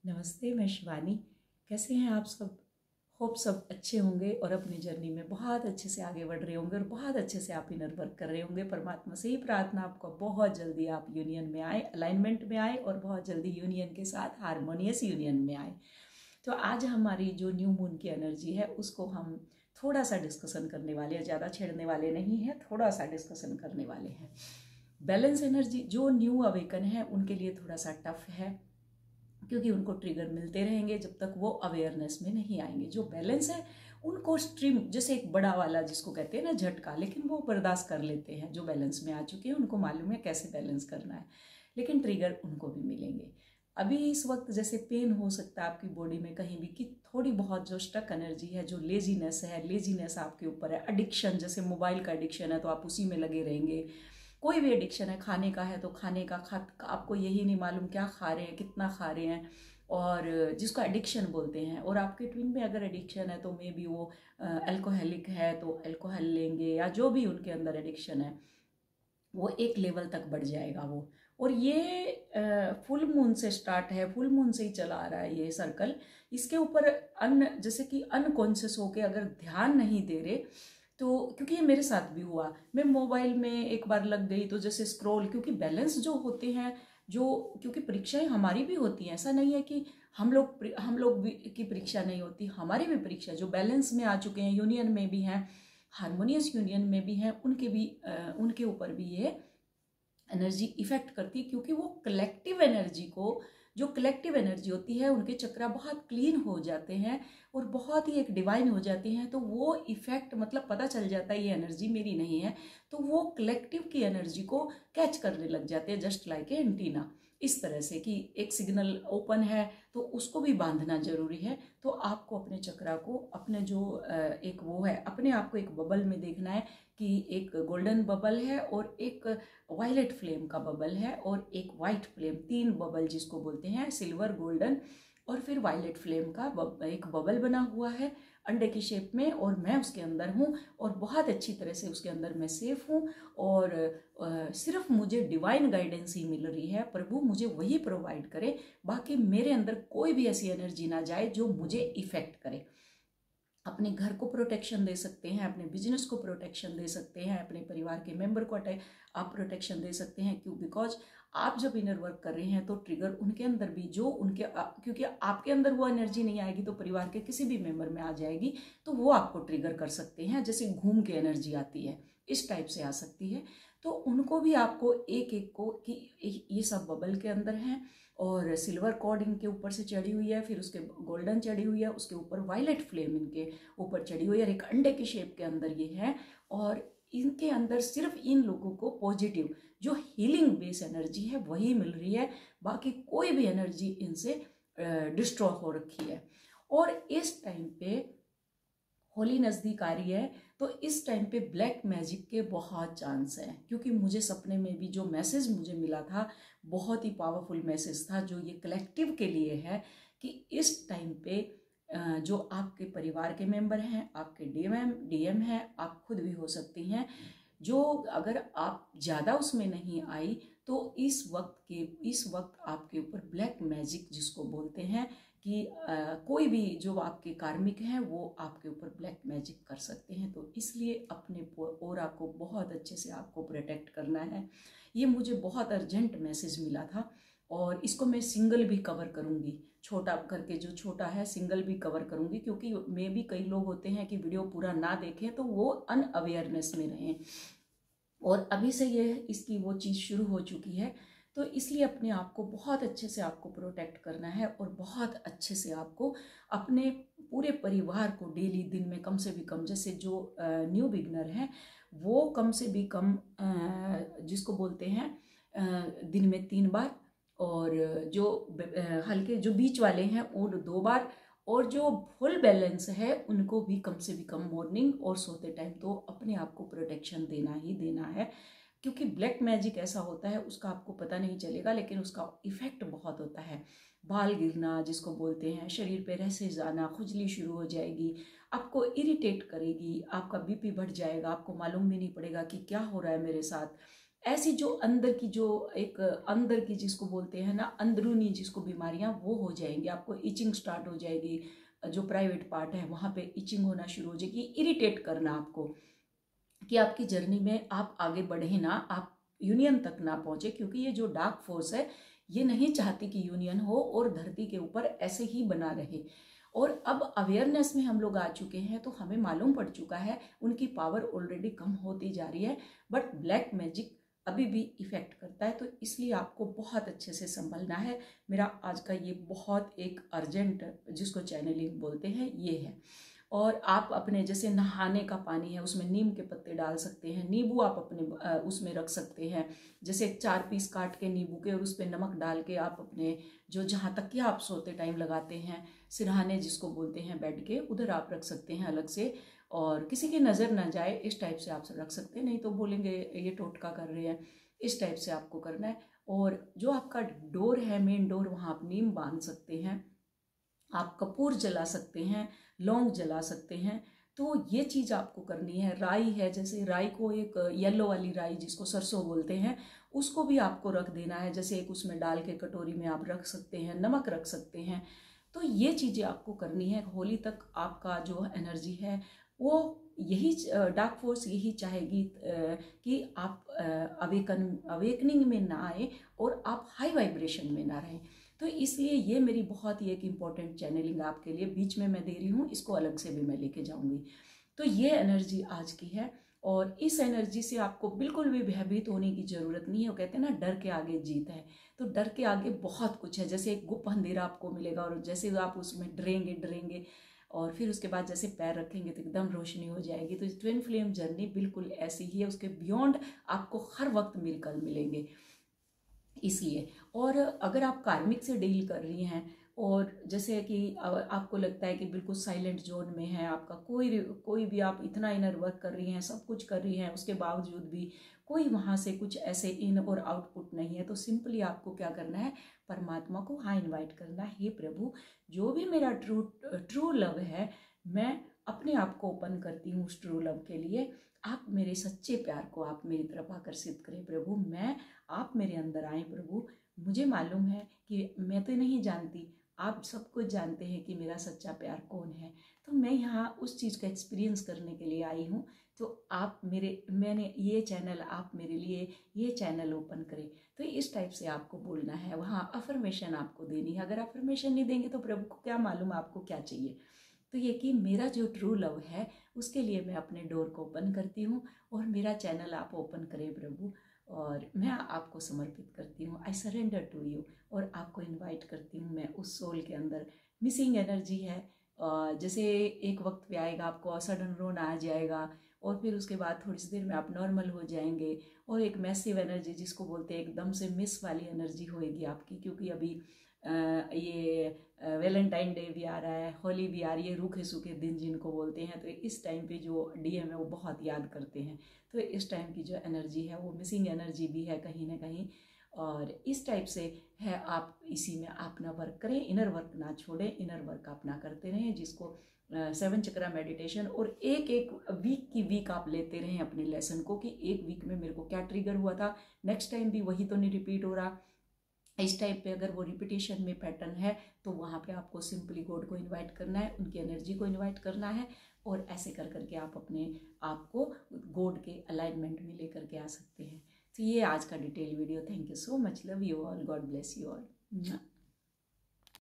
नमस्ते, मैं शिवानी। कैसे हैं आप सब? होप सब अच्छे होंगे और अपनी जर्नी में बहुत अच्छे से आगे बढ़ रहे होंगे और बहुत अच्छे से आप इनर वर्क कर रहे होंगे। परमात्मा से ही प्रार्थना आपको बहुत जल्दी आप यूनियन में आए, अलाइनमेंट में आए और बहुत जल्दी यूनियन के साथ हारमोनियस यूनियन में आए। तो आज हमारी जो न्यू मून की एनर्जी है उसको हम थोड़ा सा डिस्कशन करने वाले हैं, ज़्यादा छेड़ने वाले नहीं हैं, थोड़ा सा डिस्कशन करने वाले हैं। बैलेंस एनर्जी जो न्यू अवेकन है उनके लिए थोड़ा सा टफ है, क्योंकि उनको ट्रिगर मिलते रहेंगे जब तक वो अवेयरनेस में नहीं आएंगे। जो बैलेंस है उनको स्ट्रीम, जैसे एक बड़ा वाला जिसको कहते हैं ना झटका, लेकिन वो बर्दाश्त कर लेते हैं। जो बैलेंस में आ चुके हैं उनको मालूम है कैसे बैलेंस करना है, लेकिन ट्रिगर उनको भी मिलेंगे। अभी इस वक्त जैसे पेन हो सकता है आपकी बॉडी में कहीं भी, कि थोड़ी बहुत जो स्टक एनर्जी है, जो लेजीनेस है, लेजीनेस आपके ऊपर है। एडिक्शन, जैसे मोबाइल का एडिक्शन है तो आप उसी में लगे रहेंगे। कोई भी एडिक्शन है, खाने का है तो खाने का आपको यही नहीं मालूम क्या खा रहे हैं, कितना खा रहे हैं, और जिसको एडिक्शन बोलते हैं। और आपके ट्विन में अगर एडिक्शन है तो मे बी वो अल्कोहलिक है तो अल्कोहल लेंगे, या जो भी उनके अंदर एडिक्शन है वो एक लेवल तक बढ़ जाएगा वो। और ये फुल मून से स्टार्ट है, फुल मून से ही चला आ रहा है ये सर्कल। इसके ऊपर जैसे कि अनकॉन्शियस होके अगर ध्यान नहीं दे रहे तो, क्योंकि ये मेरे साथ भी हुआ, मैं मोबाइल में एक बार लग गई तो जैसे स्क्रॉल, क्योंकि बैलेंस जो होते हैं, जो क्योंकि परीक्षाएं हमारी भी होती हैं, ऐसा नहीं है कि हम लोग की परीक्षा नहीं होती, हमारी भी परीक्षा, जो बैलेंस में आ चुके हैं, यूनियन में भी हैं, हारमोनियस यूनियन में भी हैं, उनके ऊपर भी ये एनर्जी इफेक्ट करती है। क्योंकि वो कलेक्टिव एनर्जी को, जो कलेक्टिव एनर्जी होती है, उनके चक्रा बहुत क्लीन हो जाते हैं और बहुत ही एक डिवाइन हो जाती हैं। तो वो इफेक्ट मतलब पता चल जाता है ये एनर्जी मेरी नहीं है, तो वो कलेक्टिव की एनर्जी को कैच करने लग जाते हैं, जस्ट लाइक ए एंटीना। इस तरह से कि एक सिग्नल ओपन है तो उसको भी बांधना जरूरी है। तो आपको अपने चक्रा को, अपने जो एक वो है, अपने आप को एक बबल में देखना है कि एक गोल्डन बबल है और एक वायलेट फ्लेम का बबल है और एक वाइट फ्लेम, तीन बबल जिसको बोलते हैं, सिल्वर, गोल्डन और फिर वायलेट फ्लेम का एक बबल बना हुआ है अंडे की शेप में, और मैं उसके अंदर हूँ और बहुत अच्छी तरह से उसके अंदर मैं सेफ हूँ। और सिर्फ मुझे डिवाइन गाइडेंस ही मिल रही है, प्रभु मुझे वही प्रोवाइड करे, बाकी मेरे अंदर कोई भी ऐसी एनर्जी ना जाए जो मुझे इफेक्ट करे। अपने घर को प्रोटेक्शन दे सकते हैं, अपने बिजनेस को प्रोटेक्शन दे सकते हैं, अपने परिवार के मेंबर को आप प्रोटेक्शन दे सकते हैं। क्यों? बिकॉज आप जब इनर वर्क कर रहे हैं तो ट्रिगर उनके अंदर भी, जो उनके क्योंकि आपके अंदर वो एनर्जी नहीं आएगी तो परिवार के किसी भी मेंबर में आ जाएगी, तो वो आपको ट्रिगर कर सकते हैं। जैसे घूम के एनर्जी आती है, इस टाइप से आ सकती है। तो उनको भी आपको एक एक को, कि ये सब बबल के अंदर हैं और सिल्वर कॉर्ड इनके ऊपर से चढ़ी हुई है, फिर उसके गोल्डन चढ़ी हुई है, उसके ऊपर वायलेट फ्लेम इनके ऊपर चढ़ी हुई है, और एक अंडे की शेप के अंदर ये है। और इनके अंदर सिर्फ इन लोगों को पॉजिटिव जो हीलिंग बेस एनर्जी है वही मिल रही है, बाकी कोई भी एनर्जी इनसे डिस्ट्रॉय हो रखी है। और इस टाइम पे होली नज़दीक आ रही है, तो इस टाइम पे ब्लैक मैजिक के बहुत चांस हैं। क्योंकि मुझे सपने में भी जो मैसेज मुझे मिला था बहुत ही पावरफुल मैसेज था, जो ये कलेक्टिव के लिए है कि इस टाइम पे जो आपके परिवार के मेंबर हैं, आपके डीएम हैं, आप खुद भी हो सकती हैं, जो अगर आप ज़्यादा उसमें नहीं आई तो इस वक्त आपके ऊपर ब्लैक मैजिक जिसको बोलते हैं, कि कोई भी जो आपके कार्मिक हैं वो आपके ऊपर ब्लैक मैजिक कर सकते हैं। तो इसलिए अपने ओरा को बहुत अच्छे से आपको प्रोटेक्ट करना है। ये मुझे बहुत अर्जेंट मैसेज मिला था और इसको मैं सिंगल भी कवर करूँगी, छोटा करके, जो छोटा है सिंगल भी कवर करूँगी, क्योंकि मे भी कई लोग होते हैं कि वीडियो पूरा ना देखें तो वो अनअवेयरनेस में रहें, और अभी से ये इसकी वो चीज़ शुरू हो चुकी है। तो इसलिए अपने आप को बहुत अच्छे से आपको प्रोटेक्ट करना है और बहुत अच्छे से आपको अपने पूरे परिवार को डेली दिन में कम से भी कम, जैसे जो न्यू बिगनर हैं वो कम से भी कम जिसको बोलते हैं दिन में 3 बार, और जो हल्के जो बीच वाले हैं वो 2 बार, और जो फुल बैलेंस है उनको भी कम से भी कम मॉर्निंग और सोते टाइम तो अपने आप को प्रोटेक्शन देना ही देना है। क्योंकि ब्लैक मैजिक ऐसा होता है, उसका आपको पता नहीं चलेगा लेकिन उसका इफेक्ट बहुत होता है। बाल गिरना जिसको बोलते हैं, शरीर पे रैशेज आना, खुजली शुरू हो जाएगी, आपको इरिटेट करेगी, आपका बीपी बढ़ जाएगा, आपको मालूम भी नहीं पड़ेगा कि क्या हो रहा है मेरे साथ। ऐसी जो अंदर की जो एक अंदर की जिसको बोलते हैं ना अंदरूनी जिसको बीमारियां, वो हो जाएंगी। आपको इचिंग स्टार्ट हो जाएगी, जो प्राइवेट पार्ट है वहाँ पे इचिंग होना शुरू हो जाएगी, इरिटेट करना आपको, कि आपकी जर्नी में आप आगे बढ़े ना, आप यूनियन तक ना पहुंचे, क्योंकि ये जो डार्क फोर्स है ये नहीं चाहती कि यूनियन हो और धरती के ऊपर ऐसे ही बना रहे। और अब अवेयरनेस में हम लोग आ चुके हैं, तो हमें मालूम पड़ चुका है उनकी पावर ऑलरेडी कम होती जा रही है, बट ब्लैक मैजिक अभी भी इफेक्ट करता है। तो इसलिए आपको बहुत अच्छे से संभलना है। मेरा आज का ये बहुत एक अर्जेंट, जिसको चैनलिंग बोलते हैं, ये है। और आप अपने जैसे नहाने का पानी है उसमें नीम के पत्ते डाल सकते हैं, नींबू आप अपने उसमें रख सकते हैं, जैसे 4 पीस काट के नींबू के और उस पर नमक डाल के आप अपने जो जहाँ तकिया आप सोते टाइम लगाते हैं, सिरहाने जिसको बोलते हैं बेड के, उधर आप रख सकते हैं अलग से, और किसी की नज़र ना जाए इस टाइप से आप रख सकते हैं, नहीं तो बोलेंगे ये टोटका कर रहे हैं। इस टाइप से आपको करना है। और जो आपका डोर है, मेन डोर, वहाँ आप नीम बांध सकते हैं, आप कपूर जला सकते हैं, लौंग जला सकते हैं। तो ये चीज़ आपको करनी है। राई है, जैसे राई को एक येलो वाली राई जिसको सरसों बोलते हैं, उसको भी आपको रख देना है, जैसे एक उसमें डाल के कटोरी में आप रख सकते हैं, नमक रख सकते हैं। तो ये चीज़ें आपको करनी है। होली तक आपका जो एनर्जी है वो यही डार्क फोर्स यही चाहेगी कि आप अवेकनिंग में ना आए और आप हाई वाइब्रेशन में ना रहें। तो इसलिए ये मेरी बहुत ही एक इम्पॉर्टेंट चैनलिंग आपके लिए बीच में मैं दे रही हूँ, इसको अलग से भी मैं लेके जाऊँगी। तो ये एनर्जी आज की है, और इस एनर्जी से आपको बिल्कुल भी भयभीत होने की ज़रूरत नहीं है। वो कहते हैं ना, डर के आगे जीत है। तो डर के आगे बहुत कुछ है। जैसे एक गुप्त अंधेरा आपको मिलेगा, और जैसे आप उसमें डरेंगे और फिर उसके बाद जैसे पैर रखेंगे तो एकदम रोशनी हो जाएगी। तो ट्विन फ्लेम जर्नी बिल्कुल ऐसी ही है, उसके बियॉन्ड आपको हर वक्त मिलकर मिलेंगे। इसलिए, और अगर आप कार्मिक से डील कर रही हैं, और जैसे कि आपको लगता है कि बिल्कुल साइलेंट जोन में है आपका, कोई भी, आप इतना इनर वर्क कर रही हैं, सब कुछ कर रही हैं, उसके बावजूद भी कोई वहाँ से कुछ ऐसे इन और आउटपुट नहीं है, तो सिंपली आपको क्या करना है, परमात्मा को हाँ इनवाइट करना है, हे प्रभु, जो भी मेरा ट्रू लव है, मैं अपने आप को ओपन करती हूँ उस ट्रू लव के लिए। आप मेरे सच्चे प्यार को आप मेरी तरफ आकर्षित करें प्रभु, आप मेरे अंदर आए प्रभु। मुझे मालूम है कि मैं तो नहीं जानती, आप सब कुछ जानते हैं कि मेरा सच्चा प्यार कौन है। तो मैं यहाँ उस चीज़ का एक्सपीरियंस करने के लिए आई हूँ। तो मैंने ये चैनल, आप मेरे लिए ये चैनल ओपन करें। तो इस टाइप से आपको बोलना है, वहाँ अफर्मेशन आपको देनी है। अगर अफर्मेशन नहीं देंगे तो प्रभु को क्या मालूम आपको क्या चाहिए। तो ये कि मेरा जो ट्रू लव है उसके लिए मैं अपने डोर को ओपन करती हूँ, और मेरा चैनल आप ओपन करें प्रभु, और मैं आपको समर्पित करती हूँ। आई सरेंडर टू यू, और आपको इनवाइट करती हूँ मैं उस सोल के अंदर। मिसिंग एनर्जी है, जैसे एक वक्त पे आएगा आपको सडन रोना आ जाएगा, और फिर उसके बाद थोड़ी सी देर में आप नॉर्मल हो जाएंगे, और एक मैसिव एनर्जी जिसको बोलते हैं एकदम से मिस वाली एनर्जी होएगी आपकी, क्योंकि अभी ये वैलेंटाइन डे भी आ रहा है, होली भी आ रही है, रूखे सूखे दिन जिनको बोलते हैं। तो इस टाइम पे जो डीएम है वो बहुत याद करते हैं। तो इस टाइम की जो एनर्जी है वो मिसिंग एनर्जी भी है कहीं ना कहीं, और इस टाइप से है। आप इसी में अपना वर्क करें, इनर वर्क ना छोड़ें, इनर वर्क अपना करते रहें, जिसको 7 चक्रा मेडिटेशन, और एक वीक आप लेते रहें अपने लेसन को, कि एक वीक में मेरे को क्या ट्रिगर हुआ था, नेक्स्ट टाइम भी वही तो नहीं रिपीट हो रहा। इस टाइप पे अगर वो रिपीटेशन में पैटर्न है तो वहाँ पे आपको सिंपली गॉड को इनवाइट करना है, उनकी एनर्जी को इनवाइट करना है, और ऐसे कर करके आप अपने आप को गॉड के अलाइनमेंट में लेकर के आ सकते हैं। तो ये आज का detail video. Thank you so much, love you all, God bless you all.